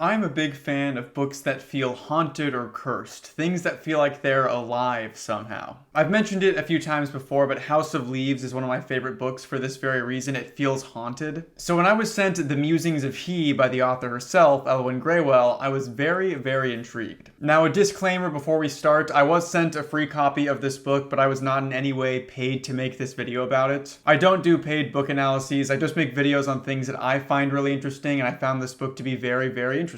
I'm a big fan of books that feel haunted or cursed, things that feel like they're alive somehow. I've mentioned it a few times before, but House of Leaves is one of my favorite books for this very reason. It feels haunted. So when I was sent The Musings of He by the author herself, Elowen Graywell, I was very intrigued. Now, a disclaimer before we start, I was sent a free copy of this book, but I was not in any way paid to make this video about it. I don't do paid book analyses, I just make videos on things that I find really interesting, and I found this book to be very interesting.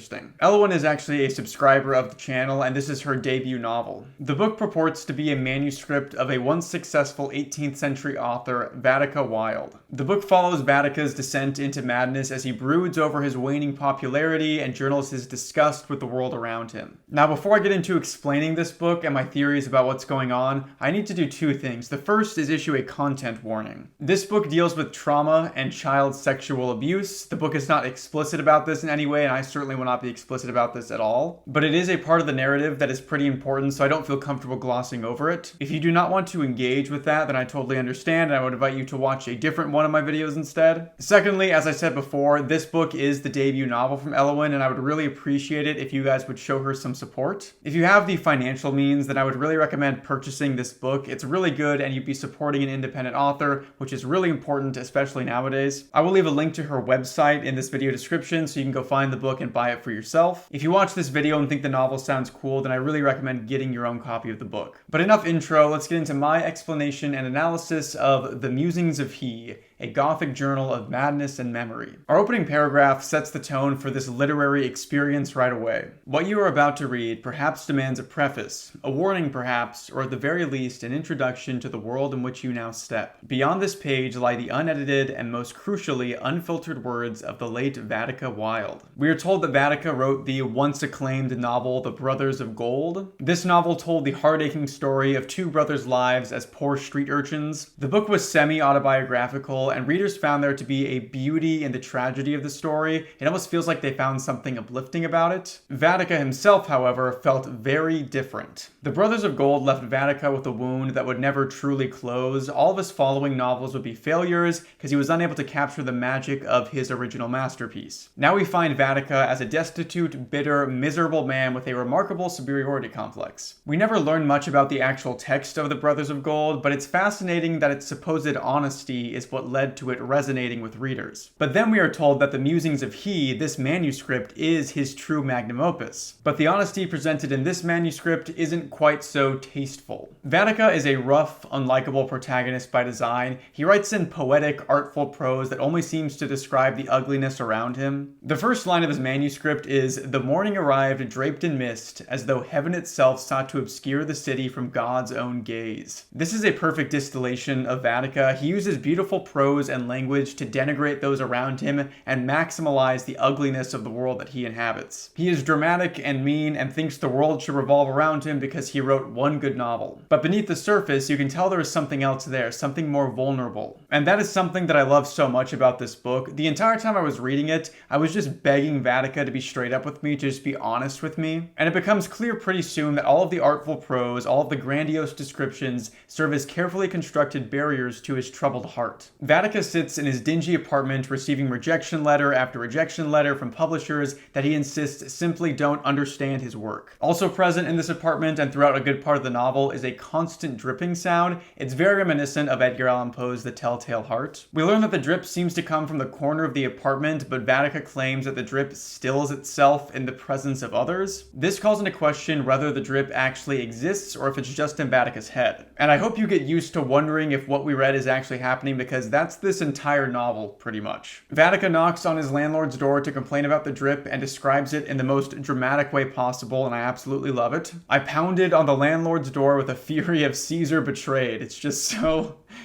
Elowen is actually a subscriber of the channel, and this is her debut novel. The book purports to be a manuscript of a once successful 18th century author, Vatica Wilde. The book follows Vatica's descent into madness as he broods over his waning popularity and journals his disgust with the world around him. Now, before I get into explaining this book and my theories about what's going on, I need to do two things. The first is issue a content warning. This book deals with trauma and child sexual abuse. The book is not explicit about this in any way, and I certainly will not be explicit about this at all. But it is a part of the narrative that is pretty important, so I don't feel comfortable glossing over it. If you do not want to engage with that, then I totally understand, and I would invite you to watch a different one of my videos instead. Secondly, as I said before, this book is the debut novel from Elowen, and I would really appreciate it if you guys would show her some support. If you have the financial means, then I would really recommend purchasing this book. It's really good, and you'd be supporting an independent author, which is really important, especially nowadays. I will leave a link to her website in this video description, so you can go find the book and buy it for yourself. If you watch this video and think the novel sounds cool, then I really recommend getting your own copy of the book. But enough intro, let's get into my explanation and analysis of The Musings of He, a Gothic journal of madness and memory. Our opening paragraph sets the tone for this literary experience right away. What you are about to read perhaps demands a preface, a warning perhaps, or at the very least an introduction to the world in which you now step. Beyond this page lie the unedited and most crucially unfiltered words of the late Vatica Wilde. We are told that Vatica wrote the once acclaimed novel The Brothers of Gold. This novel told the heart-aching story of two brothers' lives as poor street urchins. The book was semi-autobiographical, and readers found there to be a beauty in the tragedy of the story. It almost feels like they found something uplifting about it. Vatica himself, however, felt very different. The Brothers of Gold left Vatica with a wound that would never truly close. All of his following novels would be failures because he was unable to capture the magic of his original masterpiece. Now we find Vatica as a destitute, bitter, miserable man with a remarkable superiority complex. We never learn much about the actual text of The Brothers of Gold, but it's fascinating that its supposed honesty is what led to it resonating with readers. But then we are told that The Musings of He, this manuscript, is his true magnum opus. But the honesty presented in this manuscript isn't quite so tasteful. Vatica is a rough, unlikable protagonist by design. He writes in poetic, artful prose that only seems to describe the ugliness around him. The first line of his manuscript is, "The morning arrived draped in mist, as though heaven itself sought to obscure the city from God's own gaze." This is a perfect distillation of Vatica. He uses beautiful prose and language to denigrate those around him and maximize the ugliness of the world that he inhabits. He is dramatic and mean and thinks the world should revolve around him because he wrote one good novel. But beneath the surface, you can tell there is something else there, something more vulnerable. And that is something that I love so much about this book. The entire time I was reading it, I was just begging Vatica to be straight up with me, to just be honest with me. And it becomes clear pretty soon that all of the artful prose, all of the grandiose descriptions serve as carefully constructed barriers to his troubled heart. Vatica sits in his dingy apartment receiving rejection letter after rejection letter from publishers that he insists simply don't understand his work. Also present in this apartment and throughout a good part of the novel is a constant dripping sound. It's very reminiscent of Edgar Allan Poe's The Telltale Heart. We learn that the drip seems to come from the corner of the apartment, but Vatica claims that the drip stills itself in the presence of others. This calls into question whether the drip actually exists or if it's just in Vatica's head. And I hope you get used to wondering if what we read is actually happening, because that's this entire novel, pretty much. Vatica knocks on his landlord's door to complain about the drip and describes it in the most dramatic way possible, and I absolutely love it. "I pounded on the landlord's door with a fury of Caesar betrayed." It's just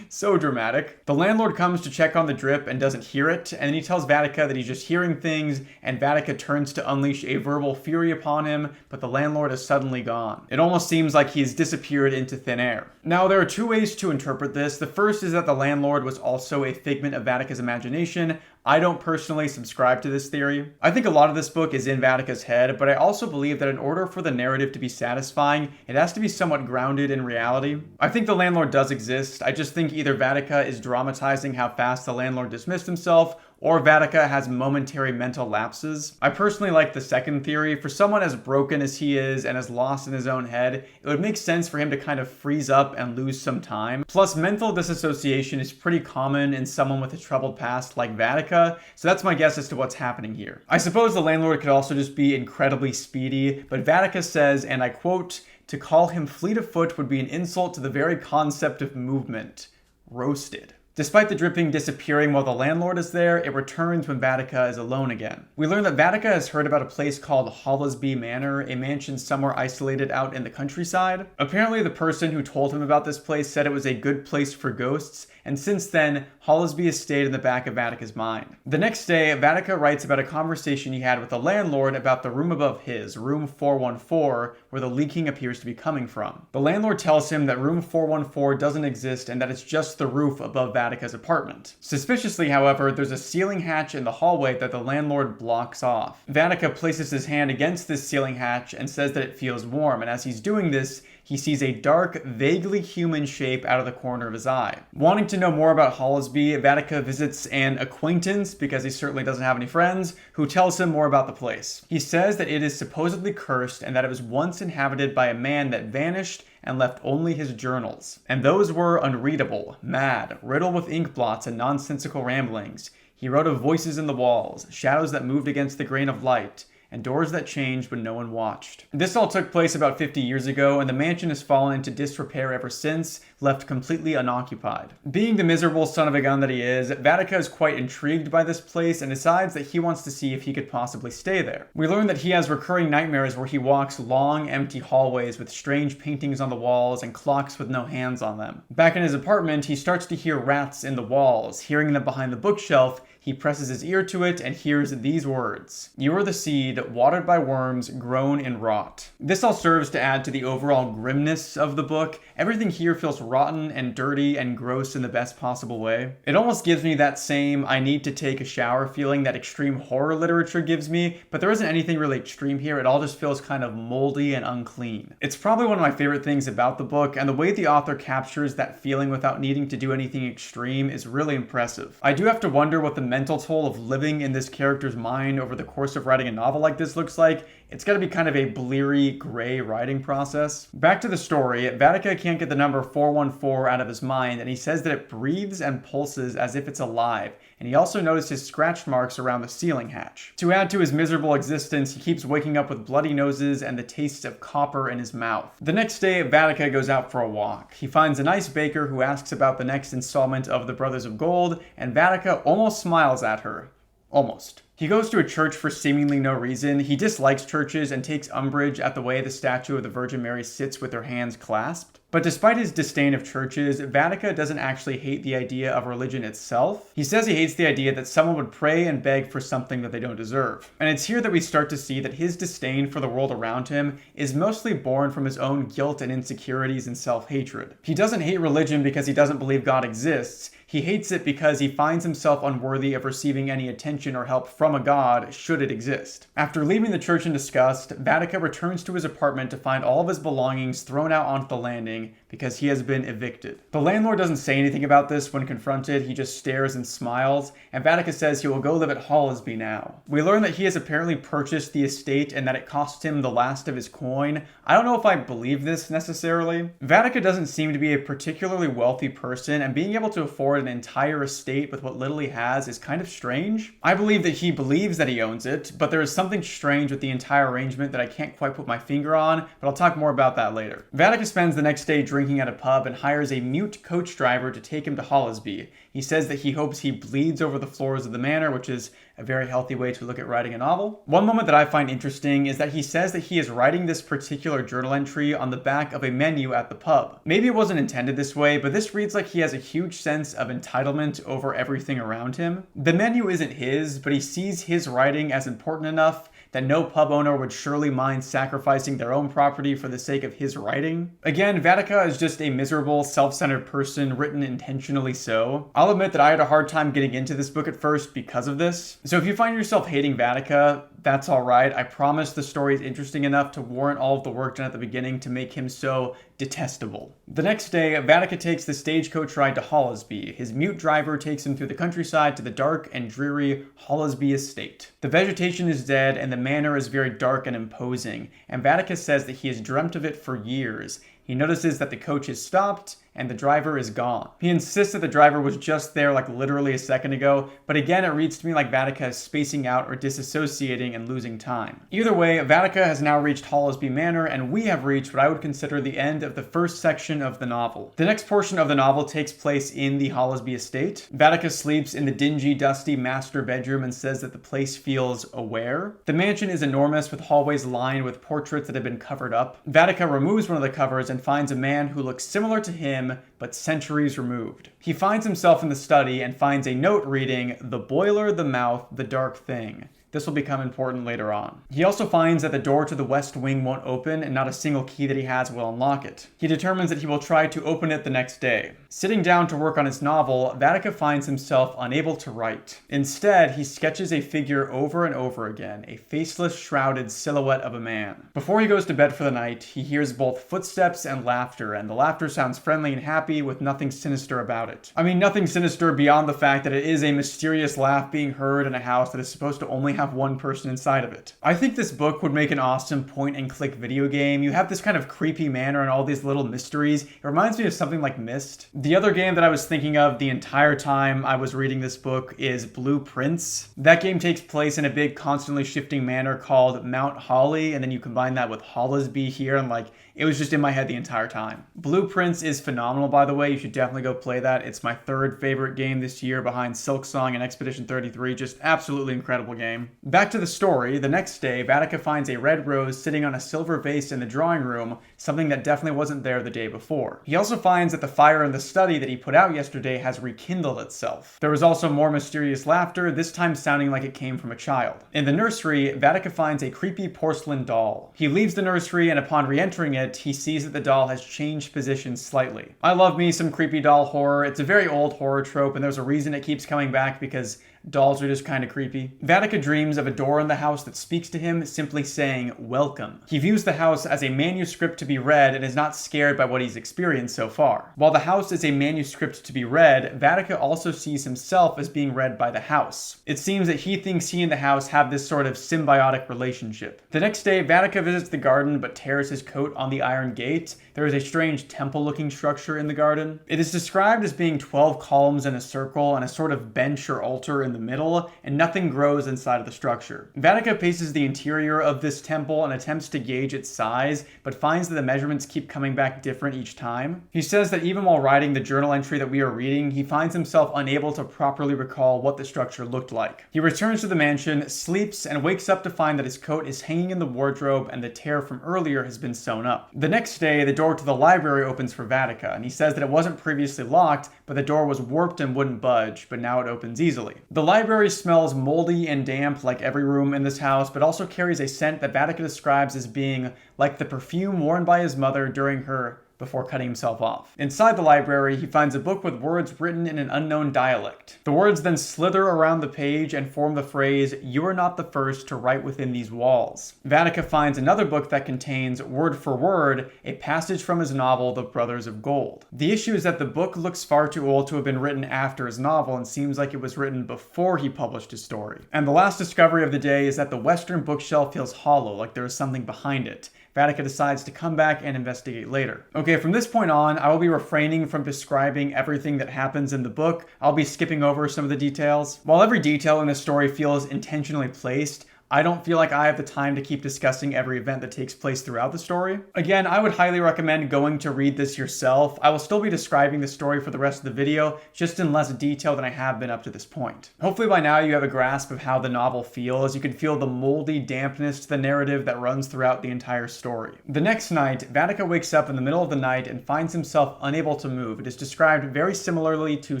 so dramatic. The landlord comes to check on the drip and doesn't hear it, and then he tells Vatica that he's just hearing things, and Vatica turns to unleash a verbal fury upon him, but the landlord is suddenly gone. It almost seems like he's disappeared into thin air. Now, there are two ways to interpret this. The first is that the landlord was also a figment of Vatica's imagination. I don't personally subscribe to this theory. I think a lot of this book is in Vatica's head, but I also believe that in order for the narrative to be satisfying, it has to be somewhat grounded in reality. I think the landlord does exist. I just think either Vatica is dramatizing how fast the landlord dismissed himself, or Vatica has momentary mental lapses. I personally like the second theory. For someone as broken as he is and as lost in his own head, it would make sense for him to kind of freeze up and lose some time. Plus, mental disassociation is pretty common in someone with a troubled past like Vatica, so that's my guess as to what's happening here. I suppose the landlord could also just be incredibly speedy, but Vatica says, and I quote, "To call him fleet of foot would be an insult to the very concept of movement. Roasted." Despite the dripping disappearing while the landlord is there, it returns when Vatica is alone again. We learn that Vatica has heard about a place called Hollisby Manor, a mansion somewhere isolated out in the countryside. Apparently the person who told him about this place said it was a good place for ghosts, and since then, Hollisby has stayed in the back of Vatica's mind. The next day, Vatica writes about a conversation he had with the landlord about the room above his, room 414, where the leaking appears to be coming from. The landlord tells him that room 414 doesn't exist and that it's just the roof above Vatica's apartment. Suspiciously, however, there's a ceiling hatch in the hallway that the landlord blocks off. Vatica places his hand against this ceiling hatch and says that it feels warm, and as he's doing this, he sees a dark, vaguely human shape out of the corner of his eye. Wanting to know more about Hollisby, Vatica visits an acquaintance, because he certainly doesn't have any friends, who tells him more about the place. He says that it is supposedly cursed and that it was once inhabited by a man that vanished and left only his journals. And those were unreadable, mad, riddled with ink blots and nonsensical ramblings. He wrote of voices in the walls, shadows that moved against the grain of light, and doors that changed when no one watched. This all took place about 50 years ago, and the mansion has fallen into disrepair ever since, left completely unoccupied. Being the miserable son of a gun that he is, Vatica is quite intrigued by this place and decides that he wants to see if he could possibly stay there. We learn that he has recurring nightmares where he walks long, empty hallways with strange paintings on the walls and clocks with no hands on them. Back in his apartment, he starts to hear rats in the walls. Hearing them behind the bookshelf, he presses his ear to it and hears these words: "You are the seed, watered by worms, grown and rot." This all serves to add to the overall grimness of the book. Everything here feels rotten and dirty and gross in the best possible way. It almost gives me that same I need to take a shower feeling that extreme horror literature gives me, but there isn't anything really extreme here. It all just feels kind of moldy and unclean. It's probably one of my favorite things about the book, and the way the author captures that feeling without needing to do anything extreme is really impressive. I do have to wonder what the mental toll of living in this character's mind over the course of writing a novel like this looks like. It's got to be kind of a bleary, gray writing process. Back to the story, Vatica can't get the number 414 out of his mind, and he says that it breathes and pulses as if it's alive, and he also notices scratch marks around the ceiling hatch. To add to his miserable existence, he keeps waking up with bloody noses and the taste of copper in his mouth. The next day, Vatica goes out for a walk. He finds a nice baker who asks about the next installment of The Brothers of Gold, and Vatica almost smiles at her. Almost. He goes to a church for seemingly no reason. He dislikes churches and takes umbrage at the way the statue of the Virgin Mary sits with her hands clasped. But despite his disdain of churches, Vatica doesn't actually hate the idea of religion itself. He says he hates the idea that someone would pray and beg for something that they don't deserve. And it's here that we start to see that his disdain for the world around him is mostly born from his own guilt and insecurities and self-hatred. He doesn't hate religion because he doesn't believe God exists. He hates it because he finds himself unworthy of receiving any attention or help from a god, should it exist. After leaving the church in disgust, Vatica returns to his apartment to find all of his belongings thrown out onto the landing because he has been evicted. The landlord doesn't say anything about this when confronted. He just stares and smiles, and Vatica says he will go live at Hollisby now. We learn that he has apparently purchased the estate and that it cost him the last of his coin. I don't know if I believe this necessarily. Vatica doesn't seem to be a particularly wealthy person, and being able to afford an entire estate with what little he has is kind of strange. I believe that he believes that he owns it, but there is something strange with the entire arrangement that I can't quite put my finger on, but I'll talk more about that later. Vatica spends the next day drinking at a pub and hires a mute coach driver to take him to Hollisby. He says that he hopes he bleeds over the floors of the manor, which is a very healthy way to look at writing a novel. One moment that I find interesting is that he says that he is writing this particular journal entry on the back of a menu at the pub. Maybe it wasn't intended this way, but this reads like he has a huge sense of entitlement over everything around him. The menu isn't his, but he sees his writing as important enough that no pub owner would surely mind sacrificing their own property for the sake of his writing. Again, Vatica is just a miserable, self-centered person, written intentionally so. I'll admit that I had a hard time getting into this book at first because of this. So if you find yourself hating Vatica, that's alright. I promise the story is interesting enough to warrant all of the work done at the beginning to make him so detestable. The next day, Vatica takes the stagecoach ride to Hollisby. His mute driver takes him through the countryside to the dark and dreary Hollisby estate. The vegetation is dead and the manor is very dark and imposing, and Vatica says that he has dreamt of it for years. He notices that the coach has stopped and the driver is gone. He insists that the driver was just there like literally a second ago, but again it reads to me like Vatica is spacing out or disassociating and losing time. Either way, Vatica has now reached Hollisby Manor, and we have reached what I would consider the end of the first section of the novel. The next portion of the novel takes place in the Hollisby estate. Vatica sleeps in the dingy, dusty master bedroom and says that the place feels aware. The mansion is enormous, with hallways lined with portraits that have been covered up. Vatica removes one of the covers and finds a man who looks similar to him, but centuries removed. He finds himself in the study and finds a note reading, "The boiler, the mouth, the dark thing." This will become important later on. He also finds that the door to the west wing won't open, and not a single key that he has will unlock it. He determines that he will try to open it the next day. Sitting down to work on his novel, Vatica finds himself unable to write. Instead, he sketches a figure over and over again, a faceless, shrouded silhouette of a man. Before he goes to bed for the night, he hears both footsteps and laughter, and the laughter sounds friendly and happy with nothing sinister about it. I mean, nothing sinister beyond the fact that it is a mysterious laugh being heard in a house that is supposed to only have one person inside of it. I think this book would make an awesome point-and-click video game. You have this kind of creepy manor and all these little mysteries. It reminds me of something like Myst. The other game that I was thinking of the entire time I was reading this book is Blueprints. That game takes place in a big, constantly shifting manor called Mount Holly, and then you combine that with Hollisby here, and it was just in my head the entire time. Blueprints is phenomenal, by the way. You should definitely go play that. It's my third favorite game this year behind Silksong and Expedition 33. Just absolutely incredible game. Back to the story. The next day, Vatica finds a red rose sitting on a silver vase in the drawing room, something that definitely wasn't there the day before. He also finds that the fire in the study that he put out yesterday has rekindled itself. There was also more mysterious laughter, this time sounding like it came from a child. In the nursery, Vatica finds a creepy porcelain doll. He leaves the nursery, and upon re-entering it, he sees that the doll has changed positions slightly. I love me some creepy doll horror. It's a very old horror trope, and there's a reason it keeps coming back, because dolls are just kind of creepy. Vatica dreams of a door in the house that speaks to him, simply saying, "Welcome." He views the house as a manuscript to be read and is not scared by what he's experienced so far. While the house is a manuscript to be read, Vatica also sees himself as being read by the house. It seems that he thinks he and the house have this sort of symbiotic relationship. The next day, Vatica visits the garden but tears his coat on the iron gate. There is a strange temple-looking structure in the garden. It is described as being 12 columns in a circle and a sort of bench or altar in the middle, and nothing grows inside of the structure. Vatica paces the interior of this temple and attempts to gauge its size, but finds that the measurements keep coming back different each time. He says that even while writing the journal entry that we are reading, he finds himself unable to properly recall what the structure looked like. He returns to the mansion, sleeps, and wakes up to find that his coat is hanging in the wardrobe and the tear from earlier has been sewn up. The next day, the door to the library opens for Vatica, and he says that it wasn't previously locked, but the door was warped and wouldn't budge, but now it opens easily. The library smells moldy and damp like every room in this house, but also carries a scent that Vatica describes as being like the perfume worn by his mother during her before cutting himself off. Inside the library, he finds a book with words written in an unknown dialect. The words then slither around the page and form the phrase, "You are not the first to write within these walls." Vatica finds another book that contains, word for word, a passage from his novel, The Brothers of Gold. The issue is that the book looks far too old to have been written after his novel and seems like it was written before he published his story. And the last discovery of the day is that the western bookshelf feels hollow, like there is something behind it. Vatica decides to come back and investigate later. Okay, from this point on, I will be refraining from describing everything that happens in the book. I'll be skipping over some of the details. While every detail in the story feels intentionally placed, I don't feel like I have the time to keep discussing every event that takes place throughout the story. Again, I would highly recommend going to read this yourself. I will still be describing the story for the rest of the video, just in less detail than I have been up to this point. Hopefully by now you have a grasp of how the novel feels. You can feel the moldy dampness to the narrative that runs throughout the entire story. The next night, Vatica wakes up in the middle of the night and finds himself unable to move. It is described very similarly to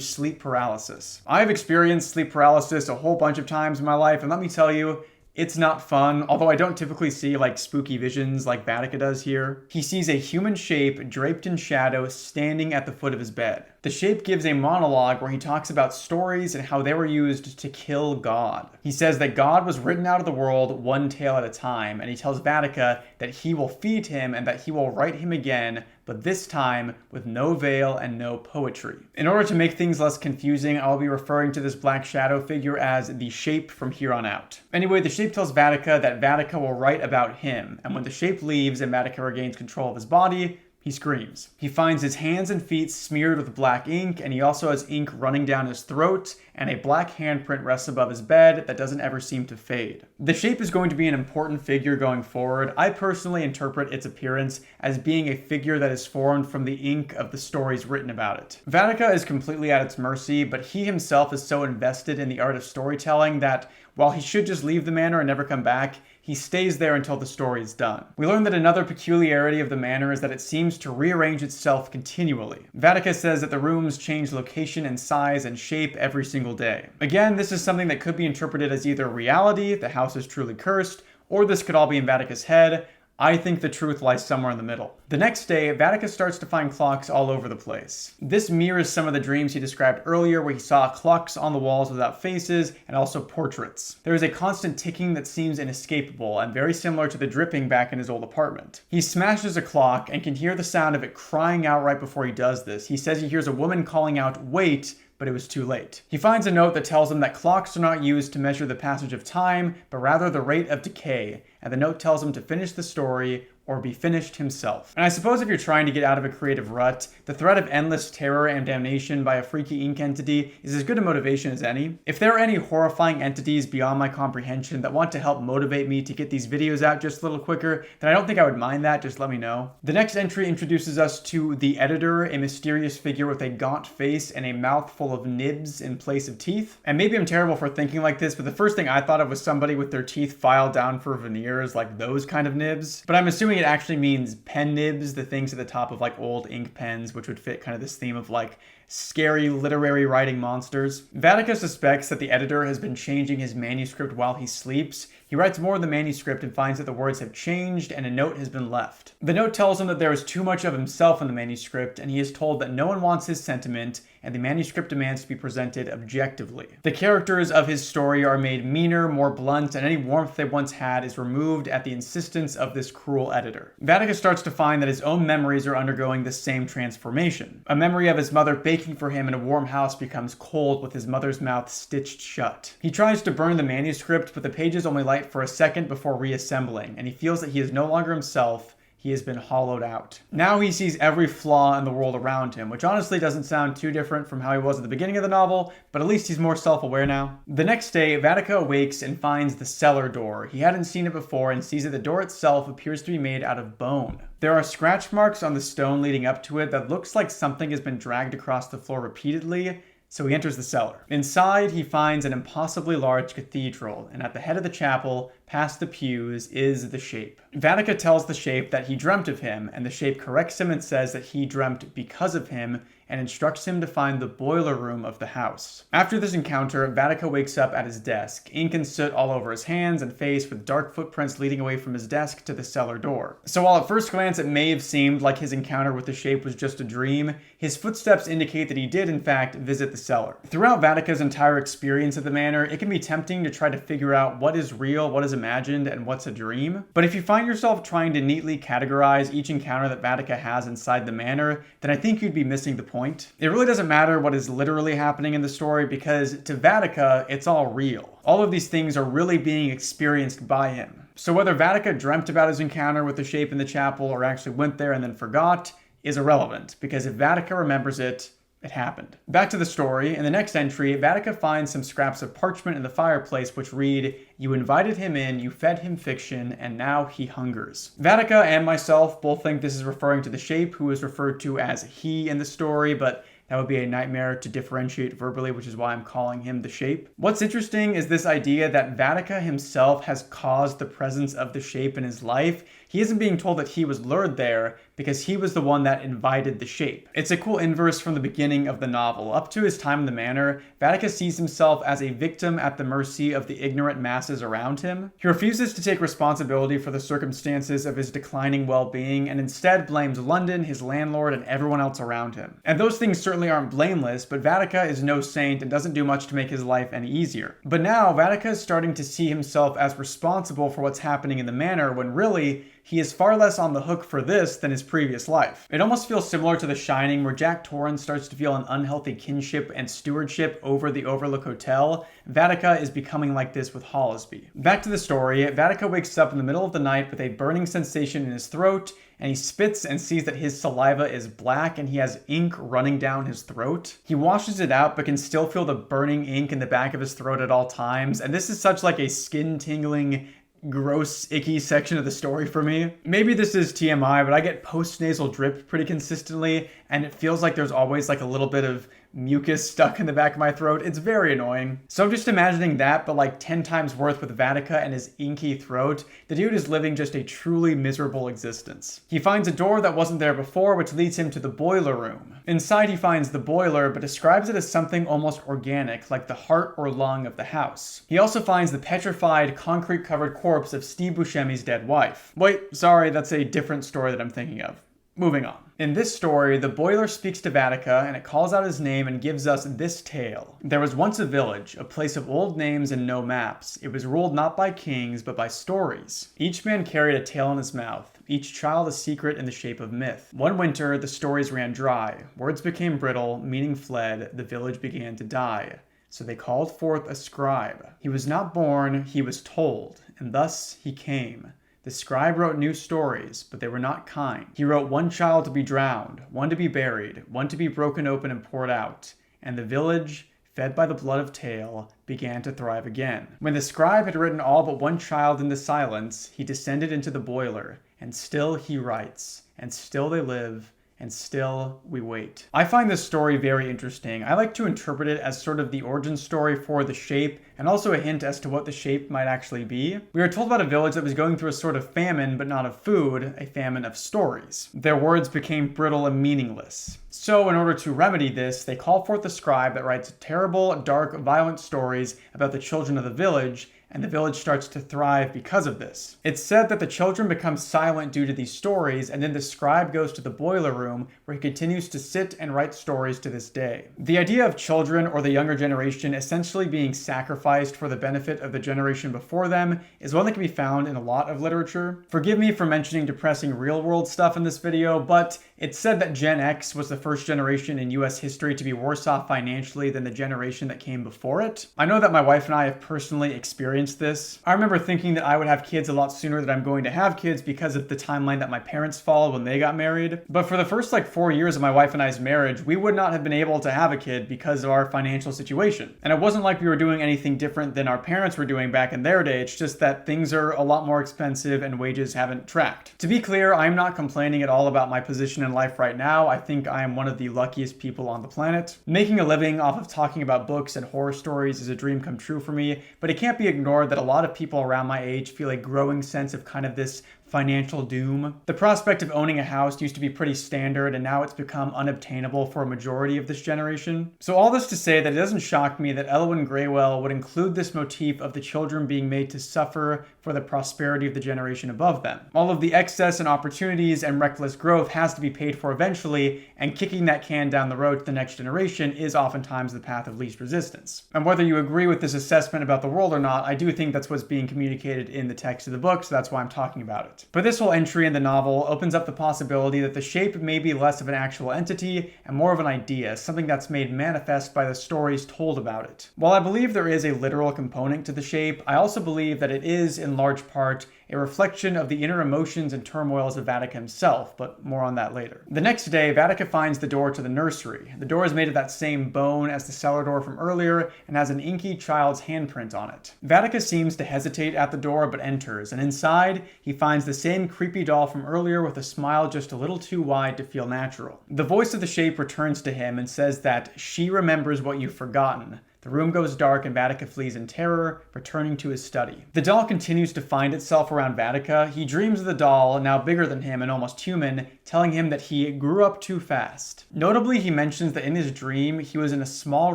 sleep paralysis. I've experienced sleep paralysis a whole bunch of times in my life, and let me tell you, It's not fun, although I don't typically see like spooky visions like Vatica does here. He sees a human shape draped in shadow standing at the foot of his bed. The shape gives a monologue where he talks about stories and how they were used to kill God. He says that God was written out of the world one tale at a time, and he tells Vatica that he will feed him and that he will write him again, but this time with no veil and no poetry. In order to make things less confusing, I'll be referring to this black shadow figure as the shape from here on out. Anyway, the shape tells Vatica that Vatica will write about him, and when the shape leaves and Vatica regains control of his body, he screams. He finds his hands and feet smeared with black ink, and he also has ink running down his throat, and a black handprint rests above his bed that doesn't ever seem to fade. The shape is going to be an important figure going forward. I personally interpret its appearance as being a figure that is formed from the ink of the stories written about it. Vatica is completely at its mercy, but he himself is so invested in the art of storytelling that while he should just leave the manor and never come back, he stays there until the story is done. We learn that another peculiarity of the manor is that it seems to rearrange itself continually. Vatica says that the rooms change location and size and shape every single day. Again, this is something that could be interpreted as either reality, the house is truly cursed, or this could all be in Vatica's head. I think the truth lies somewhere in the middle. The next day, Vatica starts to find clocks all over the place. This mirrors some of the dreams he described earlier, where he saw clocks on the walls without faces and also portraits. There is a constant ticking that seems inescapable and very similar to the dripping back in his old apartment. He smashes a clock and can hear the sound of it crying out right before he does this. He says he hears a woman calling out, "Wait," but it was too late. He finds a note that tells him that clocks are not used to measure the passage of time, but rather the rate of decay, and the note tells him to finish the story or be finished himself. And I suppose if you're trying to get out of a creative rut, the threat of endless terror and damnation by a freaky ink entity is as good a motivation as any. If there are any horrifying entities beyond my comprehension that want to help motivate me to get these videos out just a little quicker, then I don't think I would mind that, just let me know. The next entry introduces us to the editor, a mysterious figure with a gaunt face and a mouth full of nibs in place of teeth. And maybe I'm terrible for thinking like this, but the first thing I thought of was somebody with their teeth filed down for veneers, like those kind of nibs. But I'm assuming it actually means pen nibs, the things at the top of like old ink pens, which would fit kind of this theme of like scary literary writing monsters. Vatica suspects that the editor has been changing his manuscript while he sleeps. He writes more of the manuscript and finds that the words have changed and a note has been left. The note tells him that there is too much of himself in the manuscript, and he is told that no one wants his sentiment, and the manuscript demands to be presented objectively. The characters of his story are made meaner, more blunt, and any warmth they once had is removed at the insistence of this cruel editor. Vatica starts to find that his own memories are undergoing the same transformation. A memory of his mother baking for him in a warm house becomes cold with his mother's mouth stitched shut. He tries to burn the manuscript, but the pages only light for a second before reassembling, and he feels that he is no longer himself. He has been hollowed out. Now he sees every flaw in the world around him, which honestly doesn't sound too different from how he was at the beginning of the novel, but at least he's more self-aware now. The next day, Vatica awakes and finds the cellar door. He hadn't seen it before and sees that the door itself appears to be made out of bone. There are scratch marks on the stone leading up to it that looks like something has been dragged across the floor repeatedly, so he enters the cellar. Inside, he finds an impossibly large cathedral, and at the head of the chapel, past the pews, is the shape. Vatica tells the shape that he dreamt of him, and the shape corrects him and says that he dreamt because of him, and instructs him to find the boiler room of the house. After this encounter, Vatica wakes up at his desk, ink and soot all over his hands and face, with dark footprints leading away from his desk to the cellar door. So while at first glance it may have seemed like his encounter with the shape was just a dream, his footsteps indicate that he did in fact visit the cellar. Throughout Vatica's entire experience at the manor, it can be tempting to try to figure out what is real, what is imagined, and what's a dream. But if you find yourself trying to neatly categorize each encounter that Vatica has inside the manor, then I think you'd be missing the point. It really doesn't matter what is literally happening in the story, because to Vatica, it's all real. All of these things are really being experienced by him. So whether Vatica dreamt about his encounter with the shape in the chapel or actually went there and then forgot is irrelevant, because if Vatica remembers it, it happened. Back to the story. In the next entry, Vatica finds some scraps of parchment in the fireplace which read, "You invited him in, you fed him fiction, and now he hungers." Vatica and myself both think this is referring to the shape, who is referred to as he in the story, but That would be a nightmare to differentiate verbally, which is why I'm calling him the Shape. What's interesting is this idea that Vatica himself has caused the presence of the Shape in his life. He isn't being told that he was lured there because he was the one that invited the Shape. It's a cool inverse from the beginning of the novel. Up to his time in the manor, Vatica sees himself as a victim at the mercy of the ignorant masses around him. He refuses to take responsibility for the circumstances of his declining well-being and instead blames London, his landlord, and everyone else around him. And those things certainly aren't blameless, but Vatica is no saint and doesn't do much to make his life any easier. But now, Vatica is starting to see himself as responsible for what's happening in the manor when really, he is far less on the hook for this than his previous life. It almost feels similar to The Shining, where Jack Torrance starts to feel an unhealthy kinship and stewardship over the Overlook Hotel. Vatica is becoming like this with Hollisby. Back to the story, Vatica wakes up in the middle of the night with a burning sensation in his throat, and he spits and sees that his saliva is black and he has ink running down his throat. He washes it out but can still feel the burning ink in the back of his throat at all times, and this is such like a skin-tingling, gross, icky section of the story for me. Maybe this is TMI, but I get post-nasal drip pretty consistently, and it feels like there's always like a little bit of mucus stuck in the back of my throat. It's very annoying. So I'm just imagining that, but like 10 times worth with Vatica and his inky throat. The dude is living just a truly miserable existence. He finds a door that wasn't there before, which leads him to the boiler room. Inside he finds the boiler, but describes it as something almost organic, like the heart or lung of the house. He also finds the petrified, concrete-covered corpse of Steve Buscemi's dead wife. Wait, sorry, that's a different story that I'm thinking of. Moving on. In this story, the boiler speaks to Vatica and it calls out his name and gives us this tale. There was once a village, a place of old names and no maps. It was ruled not by kings, but by stories. Each man carried a tale in his mouth, each child a secret in the shape of myth. One winter, the stories ran dry. Words became brittle, meaning fled, the village began to die. So they called forth a scribe. He was not born, he was told, and thus he came. The scribe wrote new stories, but they were not kind. He wrote one child to be drowned, one to be buried, one to be broken open and poured out. And the village, fed by the blood of tale, began to thrive again. When the scribe had written all but one child into silence, he descended into the boiler, and still he writes, and still they live, and still we wait. I find this story very interesting. I like to interpret it as sort of the origin story for the Shape, and also a hint as to what the Shape might actually be. We are told about a village that was going through a sort of famine, but not of food, a famine of stories. Their words became brittle and meaningless. So in order to remedy this, they call forth the scribe that writes terrible, dark, violent stories about the children of the village, and the village starts to thrive because of this. It's said that the children become silent due to these stories, and then the scribe goes to the boiler room where he continues to sit and write stories to this day. The idea of children or the younger generation essentially being sacrificed for the benefit of the generation before them is one that can be found in a lot of literature. Forgive me for mentioning depressing real-world stuff in this video, but it's said that Gen X was the first generation in US history to be worse off financially than the generation that came before it. I know that my wife and I have personally experienced this. I remember thinking that I would have kids a lot sooner than I'm going to have kids because of the timeline that my parents followed when they got married. But for the first 4 years of my wife and I's marriage, we would not have been able to have a kid because of our financial situation. And it wasn't like we were doing anything different than our parents were doing back in their day. It's just that things are a lot more expensive and wages haven't tracked. To be clear, I'm not complaining at all about my position in life right now. I think I am one of the luckiest people on the planet. Making a living off of talking about books and horror stories is a dream come true for me, but it can't be ignored that a lot of people around my age feel a growing sense of kind of this financial doom. The prospect of owning a house used to be pretty standard, and now it's become unobtainable for a majority of this generation. So all this to say that it doesn't shock me that Elwyn Graywell would include this motif of the children being made to suffer for the prosperity of the generation above them. All of the excess and opportunities and reckless growth has to be paid for eventually, and kicking that can down the road to the next generation is oftentimes the path of least resistance. And whether you agree with this assessment about the world or not, I do think that's what's being communicated in the text of the book, so that's why I'm talking about it. But this whole entry in the novel opens up the possibility that the Shape may be less of an actual entity and more of an idea, something that's made manifest by the stories told about it. While I believe there is a literal component to the Shape, I also believe that it is, in large part, a reflection of the inner emotions and turmoils of Vatica himself, but more on that later. The next day, Vatica finds the door to the nursery. The door is made of that same bone as the cellar door from earlier and has an inky child's handprint on it. Vatica seems to hesitate at the door but enters, and inside, he finds the same creepy doll from earlier with a smile just a little too wide to feel natural. The voice of the shape returns to him and says that she remembers what you've forgotten. The room goes dark and Vatica flees in terror, returning to his study. The doll continues to find itself around Vatica. He dreams of the doll, now bigger than him and almost human, telling him that he grew up too fast. Notably, he mentions that in his dream, he was in a small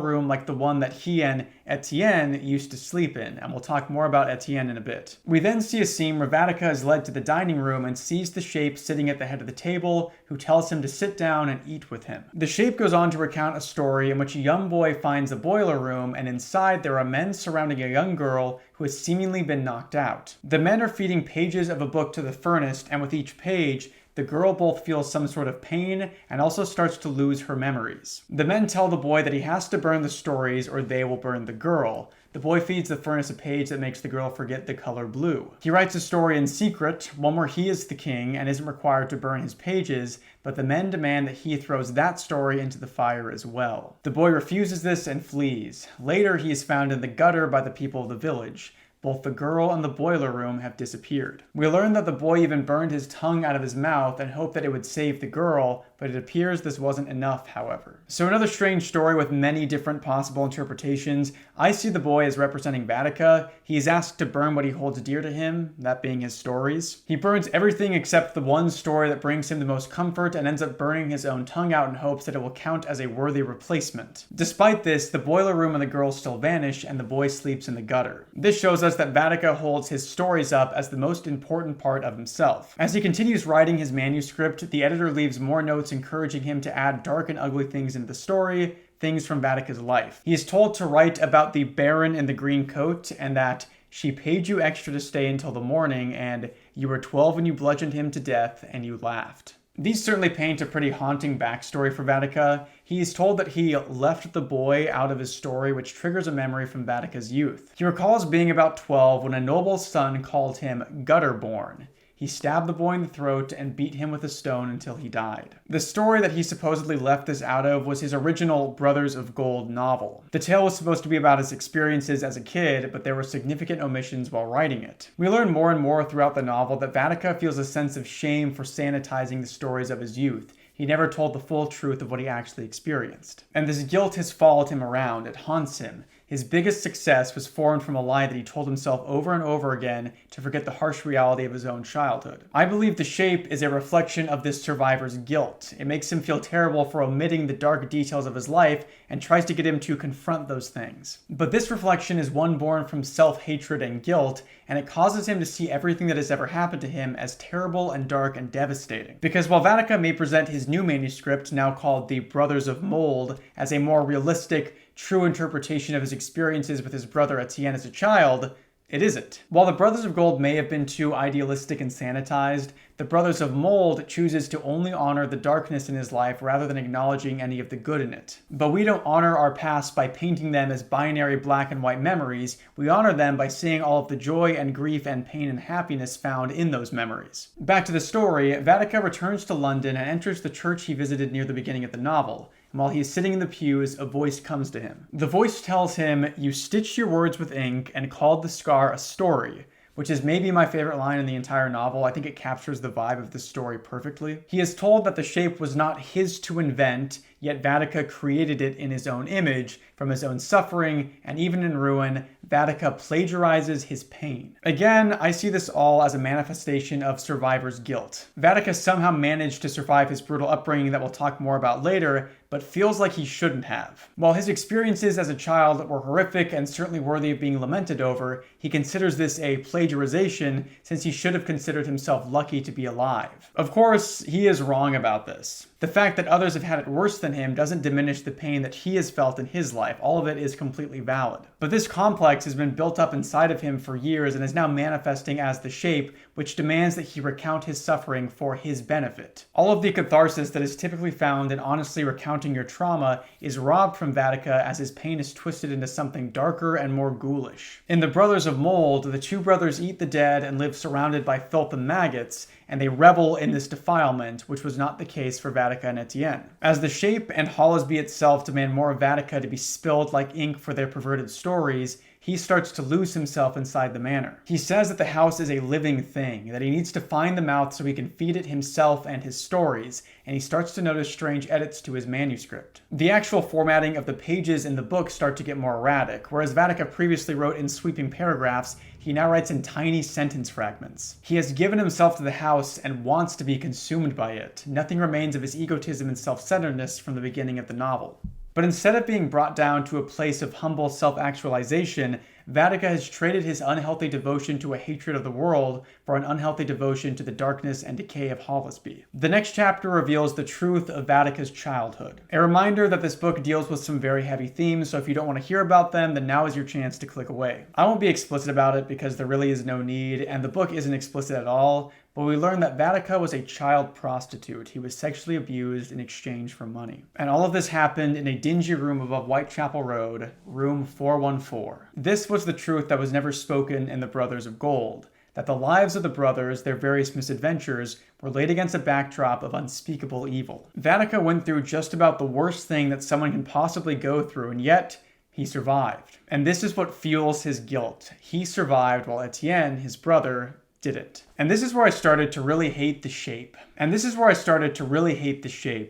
room like the one that he and Etienne used to sleep in, and we'll talk more about Etienne in a bit. We then see a scene where Vatica is led to the dining room and sees the shape sitting at the head of the table, who tells him to sit down and eat with him. The shape goes on to recount a story in which a young boy finds a boiler room, and inside there are men surrounding a young girl who has seemingly been knocked out. The men are feeding pages of a book to the furnace, and with each page, the girl both feels some sort of pain and also starts to lose her memories. The men tell the boy that he has to burn the stories or they will burn the girl. The boy feeds the furnace a page that makes the girl forget the color blue. He writes a story in secret, one where he is the king and isn't required to burn his pages, but the men demand that he throws that story into the fire as well. The boy refuses this and flees. Later, he is found in the gutter by the people of the village. Both the girl and the boiler room have disappeared. We learn that the boy even burned his tongue out of his mouth and hoped that it would save the girl, but it appears this wasn't enough, however. So another strange story with many different possible interpretations. I see the boy as representing Vatica. He is asked to burn what he holds dear to him, that being his stories. He burns everything except the one story that brings him the most comfort and ends up burning his own tongue out in hopes that it will count as a worthy replacement. Despite this, the boiler room and the girl still vanish and the boy sleeps in the gutter. This shows us that Vatica holds his stories up as the most important part of himself. As he continues writing his manuscript, the editor leaves more notes encouraging him to add dark and ugly things into the story, things from Vatica's life. He is told to write about the Baron in the green coat and that she paid you extra to stay until the morning and you were 12 when you bludgeoned him to death and you laughed. These certainly paint a pretty haunting backstory for Vatica. He is told that he left the boy out of his story, which triggers a memory from Vatica's youth. He recalls being about 12 when a noble's son called him Gutterborn. He stabbed the boy in the throat and beat him with a stone until he died. The story that he supposedly left this out of was his original Brothers of Gold novel. The tale was supposed to be about his experiences as a kid, but there were significant omissions while writing it. We learn more and more throughout the novel that Vatica feels a sense of shame for sanitizing the stories of his youth. He never told the full truth of what he actually experienced. And this guilt has followed him around. It haunts him. His biggest success was formed from a lie that he told himself over and over again to forget the harsh reality of his own childhood. I believe the shape is a reflection of this survivor's guilt. It makes him feel terrible for omitting the dark details of his life and tries to get him to confront those things. But this reflection is one born from self-hatred and guilt, and it causes him to see everything that has ever happened to him as terrible and dark and devastating. Because while Vatica may present his new manuscript, now called The Brothers of Mold, as a more realistic, true interpretation of his experiences with his brother Etienne as a child, it isn't. While the Brothers of Gold may have been too idealistic and sanitized, the Brothers of Mold chooses to only honor the darkness in his life rather than acknowledging any of the good in it. But we don't honor our past by painting them as binary black and white memories. We honor them by seeing all of the joy and grief and pain and happiness found in those memories. Back to the story, Vatica returns to London and enters the church he visited near the beginning of the novel. And while he is sitting in the pews, a voice comes to him. The voice tells him, "You stitched your words with ink and called the scar a story," which is maybe my favorite line in the entire novel. I think it captures the vibe of the story perfectly. He is told that the shape was not his to invent, yet Vatica created it in his own image, from his own suffering, and even in ruin, Vatica plagiarizes his pain. Again, I see this all as a manifestation of survivor's guilt. Vatica somehow managed to survive his brutal upbringing that we'll talk more about later, but feels like he shouldn't have. While his experiences as a child were horrific and certainly worthy of being lamented over, he considers this a plagiarization since he should have considered himself lucky to be alive. Of course, he is wrong about this. The fact that others have had it worse than him doesn't diminish the pain that he has felt in his life. All of it is completely valid. But this complex has been built up inside of him for years and is now manifesting as the shape, which demands that he recount his suffering for his benefit. All of the catharsis that is typically found in honestly recounting your trauma is robbed from Vatica as his pain is twisted into something darker and more ghoulish. In The Brothers of Mold, the two brothers eat the dead and live surrounded by filth and maggots, and they revel in this defilement, which was not the case for Vatica and Etienne. As the Shape and Hollisby itself demand more of Vatica to be spilled like ink for their perverted stories, he starts to lose himself inside the manor. He says that the house is a living thing, that he needs to find the mouth so he can feed it himself and his stories, and he starts to notice strange edits to his manuscript. The actual formatting of the pages in the book start to get more erratic. Whereas Vatica previously wrote in sweeping paragraphs, he now writes in tiny sentence fragments. He has given himself to the house and wants to be consumed by it. Nothing remains of his egotism and self-centeredness from the beginning of the novel. But instead of being brought down to a place of humble self-actualization, Vatica has traded his unhealthy devotion to a hatred of the world for an unhealthy devotion to the darkness and decay of Hollisby. The next chapter reveals the truth of Vatica's childhood. A reminder that this book deals with some very heavy themes, so if you don't want to hear about them, then now is your chance to click away. I won't be explicit about it because there really is no need, and the book isn't explicit at all, but we learn that Vatica was a child prostitute. He was sexually abused in exchange for money. And all of this happened in a dingy room above Whitechapel Road, room 414. This was the truth that was never spoken in The Brothers of Gold, that the lives of the brothers, their various misadventures, were laid against a backdrop of unspeakable evil. Vatica went through just about the worst thing that someone can possibly go through, and yet he survived. And this is what fuels his guilt. He survived while Etienne, his brother, didn't. And this is where I started to really hate the Shape.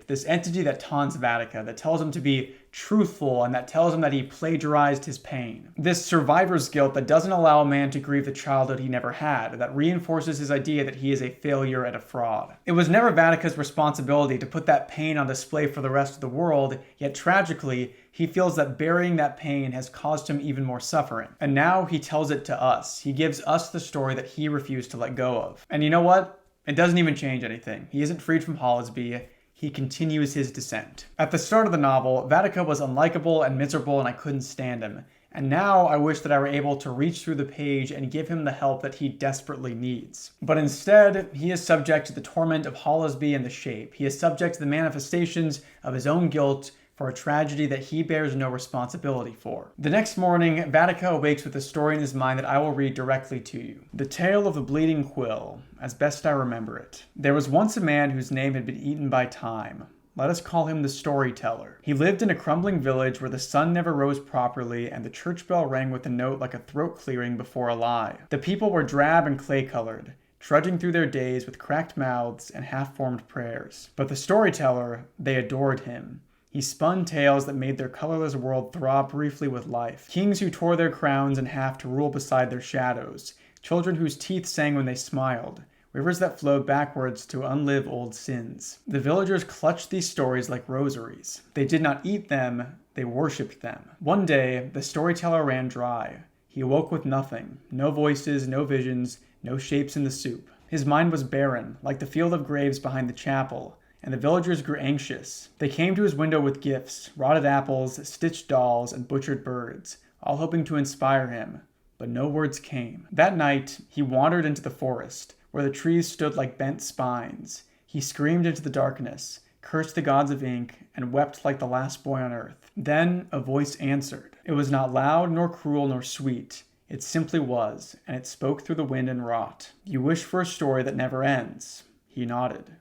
This entity that taunts Vatica, that tells him to be truthful and that tells him that he plagiarized his pain. This survivor's guilt that doesn't allow a man to grieve the childhood he never had, that reinforces his idea that he is a failure and a fraud. It was never Vatica's responsibility to put that pain on display for the rest of the world, yet tragically, he feels that burying that pain has caused him even more suffering. And now he tells it to us. He gives us the story that he refused to let go of. And you know what? It doesn't even change anything. He isn't freed from Hollisby. He continues his descent. At the start of the novel, Vatica was unlikable and miserable and I couldn't stand him. And now I wish that I were able to reach through the page and give him the help that he desperately needs. But instead, he is subject to the torment of Hollisby and the Shape. He is subject to the manifestations of his own guilt for a tragedy that he bears no responsibility for. The next morning, Vatica awakes with a story in his mind that I will read directly to you. The Tale of the Bleeding Quill, as best I remember it. There was once a man whose name had been eaten by time. Let us call him the Storyteller. He lived in a crumbling village where the sun never rose properly and the church bell rang with a note like a throat clearing before a lie. The people were drab and clay-colored, trudging through their days with cracked mouths and half-formed prayers. But the Storyteller, they adored him. He spun tales that made their colorless world throb briefly with life. Kings who tore their crowns in half to rule beside their shadows. Children whose teeth sang when they smiled. Rivers that flowed backwards to unlive old sins. The villagers clutched these stories like rosaries. They did not eat them, they worshipped them. One day, the Storyteller ran dry. He awoke with nothing. No voices, no visions, no shapes in the soup. His mind was barren, like the field of graves behind the chapel. And the villagers grew anxious. They came to his window with gifts, rotted apples, stitched dolls, and butchered birds, all hoping to inspire him. But no words came. That night, he wandered into the forest, where the trees stood like bent spines. He screamed into the darkness, cursed the gods of ink, and wept like the last boy on earth. Then a voice answered. It was not loud, nor cruel, nor sweet. It simply was, and it spoke through the wind and wrought. You wish for a story that never ends. He nodded.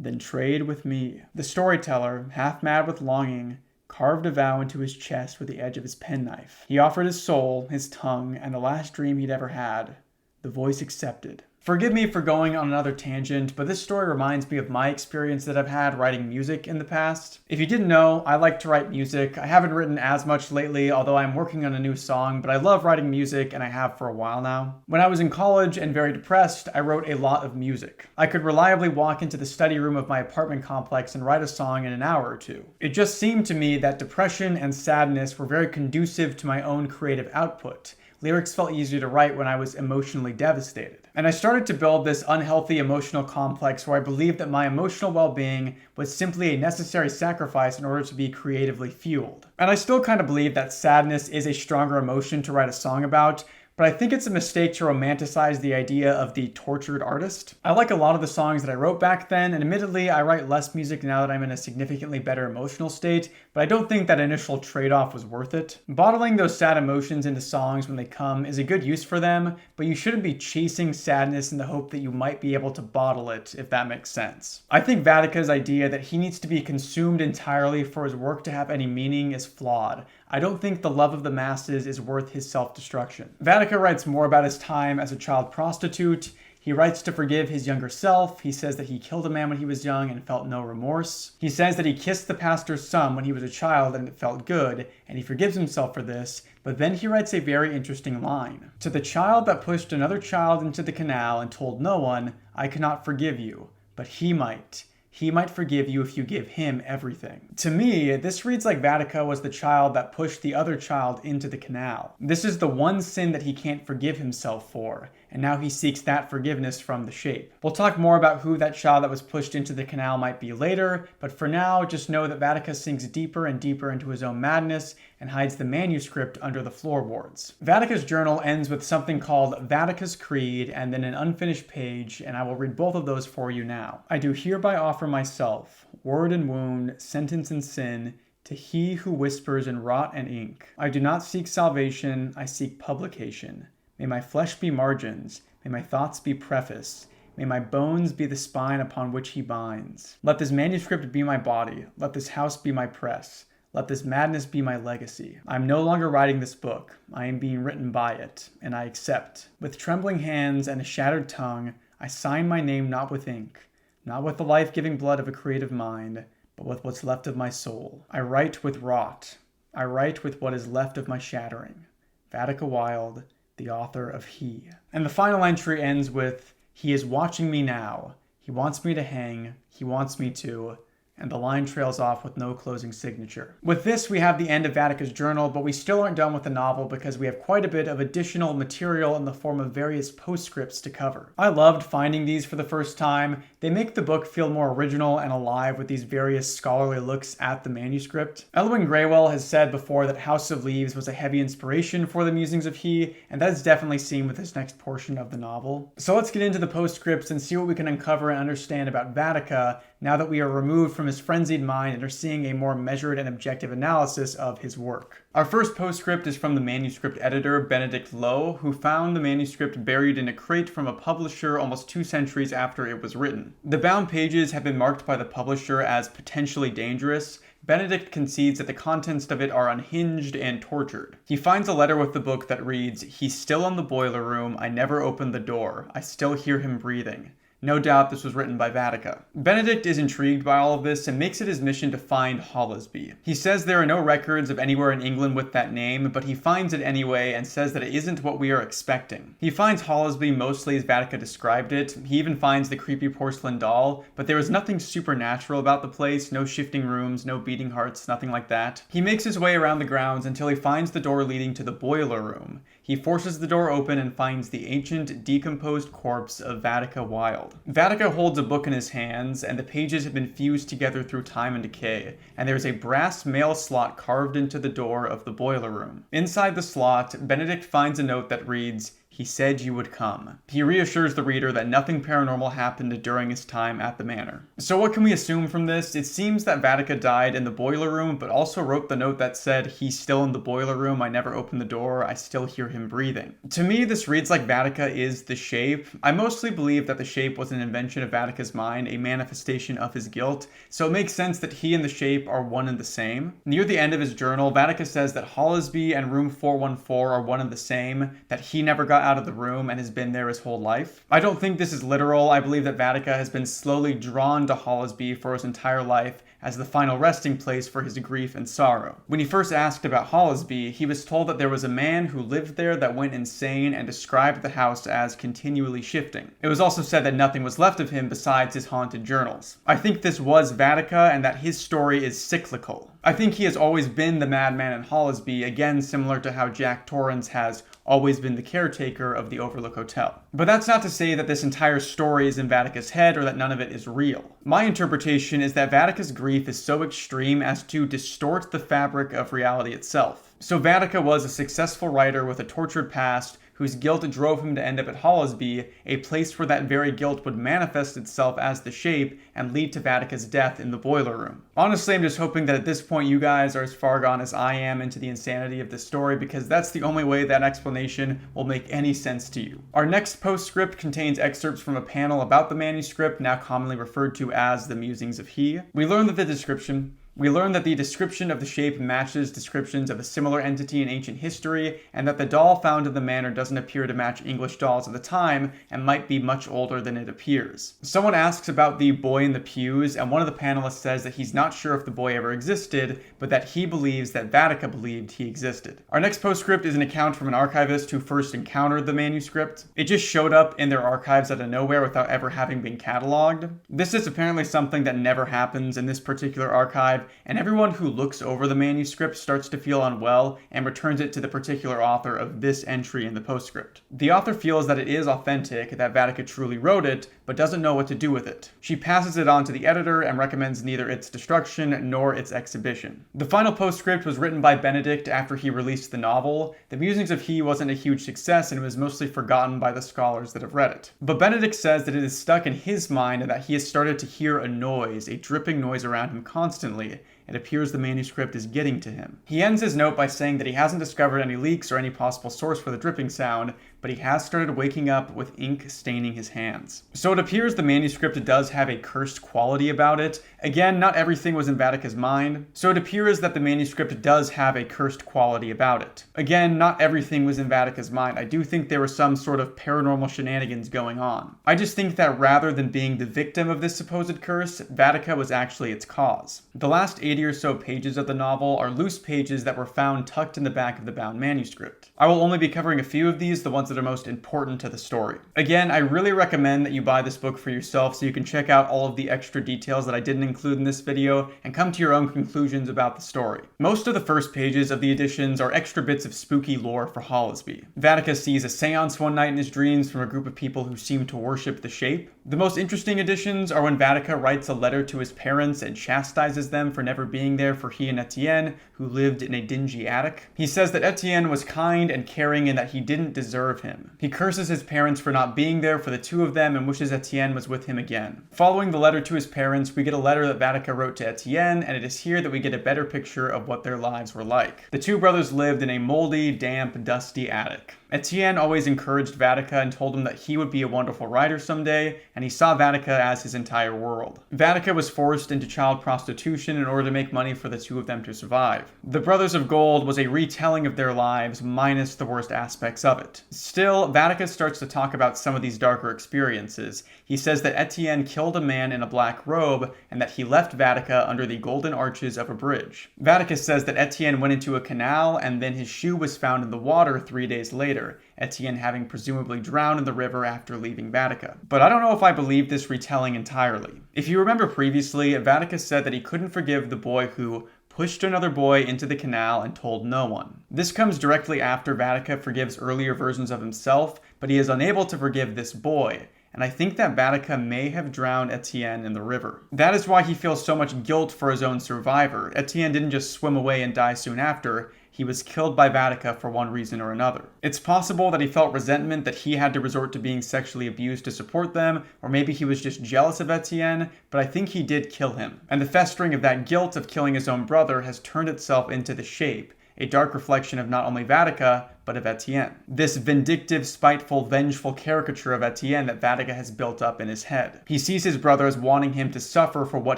Then trade with me. The Storyteller, half mad with longing, carved a vow into his chest with the edge of his penknife. He offered his soul, his tongue, and the last dream he'd ever had. The voice accepted. Forgive me for going on another tangent, but this story reminds me of my experience that I've had writing music in the past. If you didn't know, I like to write music. I haven't written as much lately, although I'm working on a new song, but I love writing music and I have for a while now. When I was in college and very depressed, I wrote a lot of music. I could reliably walk into the study room of my apartment complex and write a song in an hour or two. It just seemed to me that depression and sadness were very conducive to my own creative output. Lyrics felt easier to write when I was emotionally devastated. And I started to build this unhealthy emotional complex where I believed that my emotional well-being was simply a necessary sacrifice in order to be creatively fueled. And I still kind of believe that sadness is a stronger emotion to write a song about, but I think it's a mistake to romanticize the idea of the tortured artist. I like a lot of the songs that I wrote back then, and admittedly, I write less music now that I'm in a significantly better emotional state, but I don't think that initial trade-off was worth it. Bottling those sad emotions into songs when they come is a good use for them, but you shouldn't be chasing sadness in the hope that you might be able to bottle it, if that makes sense. I think Vatica's idea that he needs to be consumed entirely for his work to have any meaning is flawed. I don't think the love of the masses is worth his self-destruction. Vatica writes more about his time as a child prostitute. He writes to forgive his younger self. He says that he killed a man when he was young and felt no remorse. He says that he kissed the pastor's son when he was a child and it felt good, and he forgives himself for this, but then he writes a very interesting line. To the child that pushed another child into the canal and told no one, I cannot forgive you, but he might. He might forgive you if you give him everything. To me, this reads like Vatica was the child that pushed the other child into the canal. This is the one sin that he can't forgive himself for, and now he seeks that forgiveness from the shape. We'll talk more about who that child that was pushed into the canal might be later, but for now, just know that Vatica sinks deeper and deeper into his own madness and hides the manuscript under the floorboards. Vatica's journal ends with something called Vatica's Creed and then an unfinished page, and I will read both of those for you now. I do hereby offer myself, word and wound, sentence and sin, to he who whispers in wrought and ink. I do not seek salvation, I seek publication. May my flesh be margins, may my thoughts be preface, may my bones be the spine upon which he binds. Let this manuscript be my body, let this house be my press. Let this madness be my legacy. I am no longer writing this book. I am being written by it, and I accept. With trembling hands and a shattered tongue, I sign my name not with ink, not with the life-giving blood of a creative mind, but with what's left of my soul. I write with rot. I write with what is left of my shattering. Vatica Wilde, the author of He. And the final entry ends with, he is watching me now. He wants me to hang. He wants me to... and the line trails off with no closing signature. With this, we have the end of Vatica's journal, but we still aren't done with the novel because we have quite a bit of additional material in the form of various postscripts to cover. I loved finding these for the first time. They make the book feel more original and alive with these various scholarly looks at the manuscript. Elwyn Graywell has said before that House of Leaves was a heavy inspiration for the Musings of He, and that is definitely seen with this next portion of the novel. So let's get into the postscripts and see what we can uncover and understand about Vatica now that we are removed from his frenzied mind and are seeing a more measured and objective analysis of his work. Our first postscript is from the manuscript editor, Benedict Lowe, who found the manuscript buried in a crate from a publisher almost 2 centuries after it was written. The bound pages have been marked by the publisher as potentially dangerous. Benedict concedes that the contents of it are unhinged and tortured. He finds a letter with the book that reads, "He's still in the boiler room. I never opened the door. I still hear him breathing." No doubt this was written by Vatica. Benedict is intrigued by all of this and makes it his mission to find Hollisby. He says there are no records of anywhere in England with that name, but he finds it anyway and says that it isn't what we are expecting. He finds Hollisby mostly as Vatica described it. He even finds the creepy porcelain doll, but there is nothing supernatural about the place, no shifting rooms, no beating hearts, nothing like that. He makes his way around the grounds until he finds the door leading to the boiler room. He forces the door open and finds the ancient, decomposed corpse of Vatica Wilde. Vatica holds a book in his hands, and the pages have been fused together through time and decay, and there is a brass mail slot carved into the door of the boiler room. Inside the slot, Benedict finds a note that reads, "He said you would come." He reassures the reader that nothing paranormal happened during his time at the manor. So what can we assume from this? It seems that Vatica died in the boiler room, but also wrote the note that said, "He's still in the boiler room. I never opened the door. I still hear him breathing." To me, this reads like Vatica is the Shape. I mostly believe that the Shape was an invention of Vatica's mind, a manifestation of his guilt, so it makes sense that he and the Shape are one and the same. Near the end of his journal, Vatica says that Hollisby and room 414 are one and the same, that he never got out of the room and has been there his whole life. I don't think this is literal. I believe that Vatica has been slowly drawn to Hollisby for his entire life as the final resting place for his grief and sorrow. When he first asked about Hollisby, he was told that there was a man who lived there that went insane and described the house as continually shifting. It was also said that nothing was left of him besides his haunted journals. I think this was Vatica and that his story is cyclical. I think he has always been the madman in Hollisby, again similar to how Jack Torrance has always been the caretaker of the Overlook Hotel. But that's not to say that this entire story is in Vatica's head or that none of it is real. My interpretation is that Vatica's grief is so extreme as to distort the fabric of reality itself. So Vatica was a successful writer with a tortured past whose guilt drove him to end up at Hollisby, a place where that very guilt would manifest itself as the shape and lead to Vatica's death in the boiler room. Honestly, I'm just hoping that at this point you guys are as far gone as I am into the insanity of this story, because that's the only way that explanation will make any sense to you. Our next postscript contains excerpts from a panel about the manuscript, now commonly referred to as the Musings of He. We learn that the description of the shape matches descriptions of a similar entity in ancient history, and that the doll found in the manor doesn't appear to match English dolls of the time and might be much older than it appears. Someone asks about the boy in the pews, and one of the panelists says that he's not sure if the boy ever existed, but that he believes that Vatica believed he existed. Our next postscript is an account from an archivist who first encountered the manuscript. It just showed up in their archives out of nowhere without ever having been cataloged. This is apparently something that never happens in this particular archive, and everyone who looks over the manuscript starts to feel unwell and returns it to the particular author of this entry in the postscript. The author feels that it is authentic, that Vatica truly wrote it, but doesn't know what to do with it. She passes it on to the editor and recommends neither its destruction nor its exhibition. The final postscript was written by Benedict after he released the novel. The Musings of He wasn't a huge success and was mostly forgotten by the scholars that have read it. But Benedict says that it is stuck in his mind and that he has started to hear a noise, a dripping noise around him constantly. It appears the manuscript is getting to him. He ends his note by saying that he hasn't discovered any leaks or any possible source for the dripping sound, but he has started waking up with ink staining his hands. So it appears the manuscript does have a cursed quality about it. Again, not everything was in Vatica's mind, so it appears that the manuscript does have a cursed quality about it. Again, not everything was in Vatica's mind. I do think there was some sort of paranormal shenanigans going on. I just think that rather than being the victim of this supposed curse, Vatica was actually its cause. The last 80 or so pages of the novel are loose pages that were found tucked in the back of the bound manuscript. I will only be covering a few of these, the ones that are most important to the story. Again, I really recommend that you buy this book for yourself so you can check out all of the extra details that I didn't include in this video and come to your own conclusions about the story. Most of the first pages of the editions are extra bits of spooky lore for Hollisby. Vatica sees a seance one night in his dreams from a group of people who seem to worship the shape. The most interesting additions are when Vatica writes a letter to his parents and chastises them for never being there for he and Etienne, who lived in a dingy attic. He says that Etienne was kind and caring and that he didn't deserve him. He curses his parents for not being there for the two of them and wishes Etienne was with him again. Following the letter to his parents, we get a letter that Vatica wrote to Etienne, and it is here that we get a better picture of what their lives were like. The two brothers lived in a moldy, damp, dusty attic. Etienne always encouraged Vatica and told him that he would be a wonderful writer someday, and he saw Vatica as his entire world. Vatica was forced into child prostitution in order to make money for the two of them to survive. The Brothers of Gold was a retelling of their lives, minus the worst aspects of it. Still, Vatica starts to talk about some of these darker experiences. He says that Etienne killed a man in a black robe, and that he left Vatica under the golden arches of a bridge. Vatica says that Etienne went into a canal, and then his shoe was found in the water 3 days later. Etienne having presumably drowned in the river after leaving Vatica. But I don't know if I believe this retelling entirely. If you remember previously, Vatica said that he couldn't forgive the boy who pushed another boy into the canal and told no one. This comes directly after Vatica forgives earlier versions of himself, but he is unable to forgive this boy. And I think that Vatica may have drowned Etienne in the river. That is why he feels so much guilt for his own survivor. Etienne didn't just swim away and die soon after. He was killed by Vatica for one reason or another. It's possible that he felt resentment that he had to resort to being sexually abused to support them, or maybe he was just jealous of Etienne, but I think he did kill him. And the festering of that guilt of killing his own brother has turned itself into the shape, a dark reflection of not only Vatica, but of Etienne. This vindictive, spiteful, vengeful caricature of Etienne that Vatica has built up in his head. He sees his brother as wanting him to suffer for what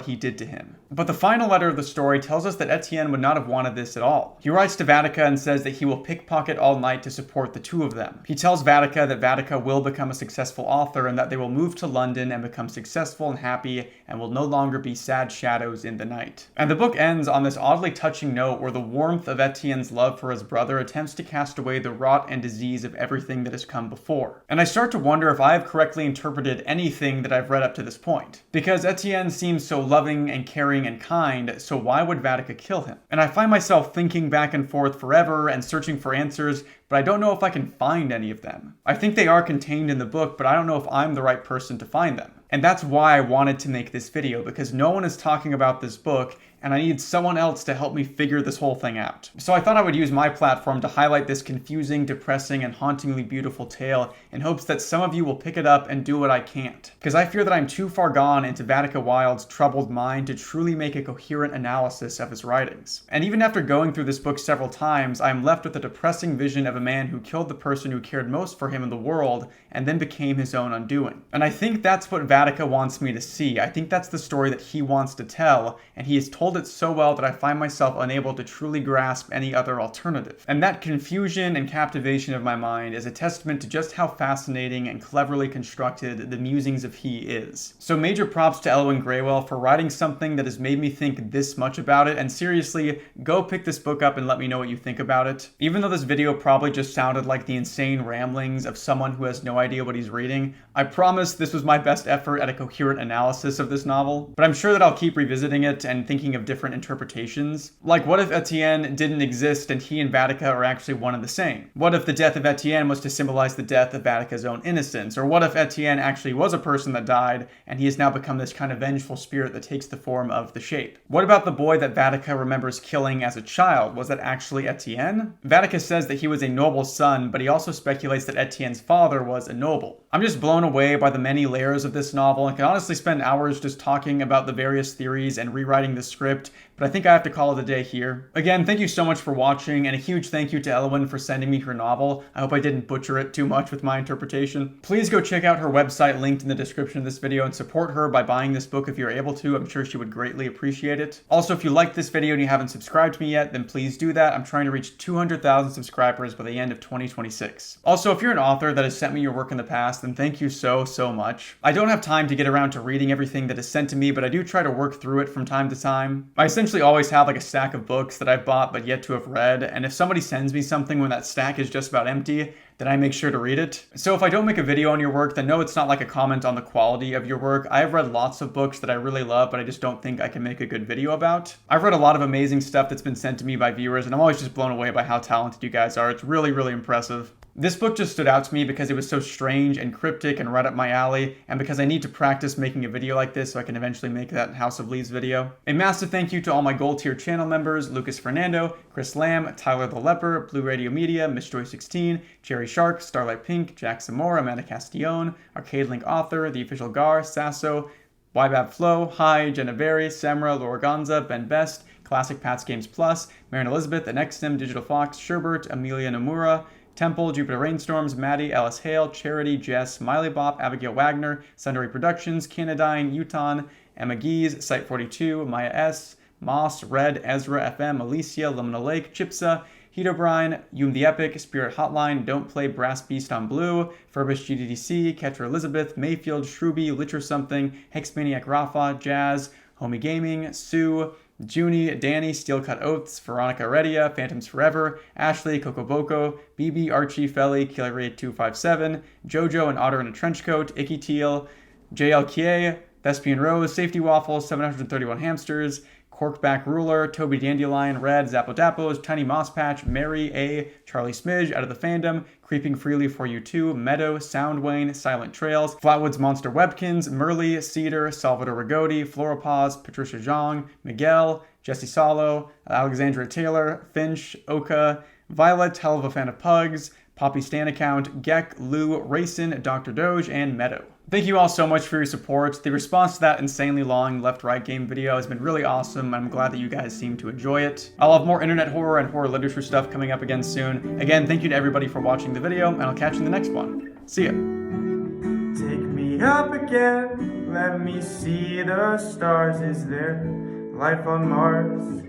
he did to him. But the final letter of the story tells us that Etienne would not have wanted this at all. He writes to Vatica and says that he will pickpocket all night to support the two of them. He tells Vatica that Vatica will become a successful author and that they will move to London and become successful and happy and will no longer be sad shadows in the night. And the book ends on this oddly touching note where the warmth of Etienne's love for his brother attempts to cast away the rot and disease of everything that has come before. And I start to wonder if I have correctly interpreted anything that I've read up to this point. Because Etienne seems so loving and caring and kind, so why would Vatica kill him? And I find myself thinking back and forth forever and searching for answers, but I don't know if I can find any of them. I think they are contained in the book, but I don't know if I'm the right person to find them. And that's why I wanted to make this video, because no one is talking about this book, and I needed someone else to help me figure this whole thing out. So I thought I would use my platform to highlight this confusing, depressing, and hauntingly beautiful tale in hopes that some of you will pick it up and do what I can't. Because I fear that I'm too far gone into Vatica Wild's troubled mind to truly make a coherent analysis of his writings. And even after going through this book several times, I am left with a depressing vision of a man who killed the person who cared most for him in the world and then became his own undoing. And I think that's what Vatica wants me to see. I think that's the story that he wants to tell, and he has told it so well that I find myself unable to truly grasp any other alternative. And that confusion and captivation of my mind is a testament to just how fascinating and cleverly constructed the Musings of He is. So major props to Elwyn Graywell for writing something that has made me think this much about it, and seriously, go pick this book up and let me know what you think about it. Even though this video probably just sounded like the insane ramblings of someone who has no idea what he's reading, I promise this was my best effort at a coherent analysis of this novel, but I'm sure that I'll keep revisiting it and thinking of different interpretations. Like, what if Etienne didn't exist and he and Vatica are actually one and the same? What if the death of Etienne was to symbolize the death of Vatica's own innocence? Or what if Etienne actually was a person that died and he has now become this kind of vengeful spirit that takes the form of the Shape? What about the boy that Vatica remembers killing as a child? Was that actually Etienne? Vatica says that he was a noble son, but he also speculates that Etienne's father was a noble. I'm just blown away by the many layers of this novel and can honestly spend hours just talking about the various theories and rewriting the script, but I think I have to call it a day here. Again, thank you so much for watching, and a huge thank you to Elwyn for sending me her novel. I hope I didn't butcher it too much with my interpretation. Please go check out her website linked in the description of this video and support her by buying this book if you're able to. I'm sure she would greatly appreciate it. Also, if you liked this video and you haven't subscribed to me yet, then please do that. I'm trying to reach 200,000 subscribers by the end of 2026. Also, if you're an author that has sent me your work in the past, then thank you so much. I don't have time to get around to reading everything that is sent to me, but I do try to work through it from time to time. I essentially always have like a stack of books that I've bought but yet to have read, and if somebody sends me something when that stack is just about empty, then I make sure to read it. So if I don't make a video on your work, then no, it's not like a comment on the quality of your work. I have read lots of books that I really love, but I just don't think I can make a good video about. I've read a lot of amazing stuff that's been sent to me by viewers, and I'm always just blown away by how talented you guys are. It's really impressive. This book just stood out to me because it was so strange and cryptic and right up my alley, and because I need to practice making a video like this so I can eventually make that House of Leaves video. A massive thank you to all my gold tier channel members: Lucas Fernando, Chris Lamb, Tyler the Leper, Blue Radio Media, Miss Joy 16, Cherry Shark, Starlight Pink, Jack Zamora, Amanda Castillon, Arcade Link Author, The Official Gar, Sasso, Ybab Flow, Hi, Jenna Berry, Samra, Laura Gonza, Ben Best, Classic Pats Games Plus, Marin Elizabeth, The Next Sim, Digital Fox, Sherbert, Amelia Nomura, Temple, Jupiter Rainstorms, Maddie, Alice Hale, Charity, Jess, Miley Bop, Abigail Wagner, Sundary Productions, Canadine, Uton, Emma Gees, Site42, Maya S., Moss, Red, Ezra, FM, Alicia, Liminal Lake, Chipsa, Heat O'Brien, Yum the Epic, Spirit Hotline, Don't Play, Brass Beast on Blue, Furbish GDDC, Ketra Elizabeth, Mayfield, Shruby, Litter Something, Hexmaniac Rafa, Jazz, Homie Gaming, Sue, Junie, Danny, Steelcut Oaths, Veronica Heredia, Phantoms Forever, Ashley, Coco Boco, BB, Archie, Felly, Killer8257, Jojo and Otter in a Trenchcoat, Icky Teal, JLK, Thespian Rose, Safety Waffles, 731 Hamsters, Corkback Ruler, Toby Dandelion, Red, Zappo Dappos, Tiny Moss Patch, Mary A, Charlie Smidge, Out of the Fandom, Creeping Freely for You Too, Meadow, Soundwayne, Silent Trails, Flatwoods Monster Webkins, Merly, Cedar, Salvador Rigodi, Floropause, Patricia Zhang, Miguel, Jesse Salo, Alexandra Taylor, Finch, Oka, Violet, Hell of a Fan of Pugs, Poppy Stan Account, Geck, Lou, Racin, Dr. Doge, and Meadow. Thank you all so much for your support. The response to that insanely long left-right game video has been really awesome. I'm glad that you guys seem to enjoy it. I'll have more internet horror and horror literature stuff coming up again soon. Again, thank you to everybody for watching the video, and I'll catch you in the next one. See ya. Take me up again, let me see the stars. Is there life on Mars?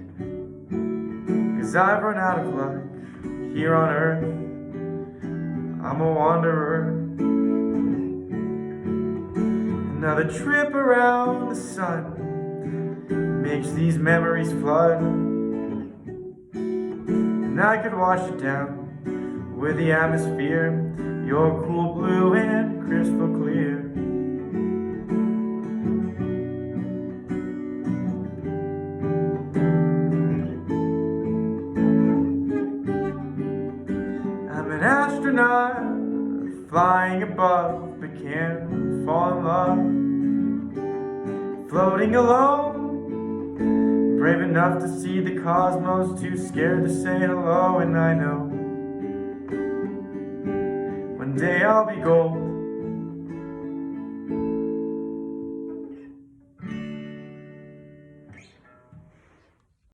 'Cause I've run out of luck here on Earth. I'm a wanderer. Another trip around the sun makes these memories flood, and I could wash it down with the atmosphere. You're cool blue and crystal clear. I'm an astronaut flying above, but can't fall in love. Floating alone, brave enough to see the cosmos, too scared to say hello. And I know one day I'll be gold,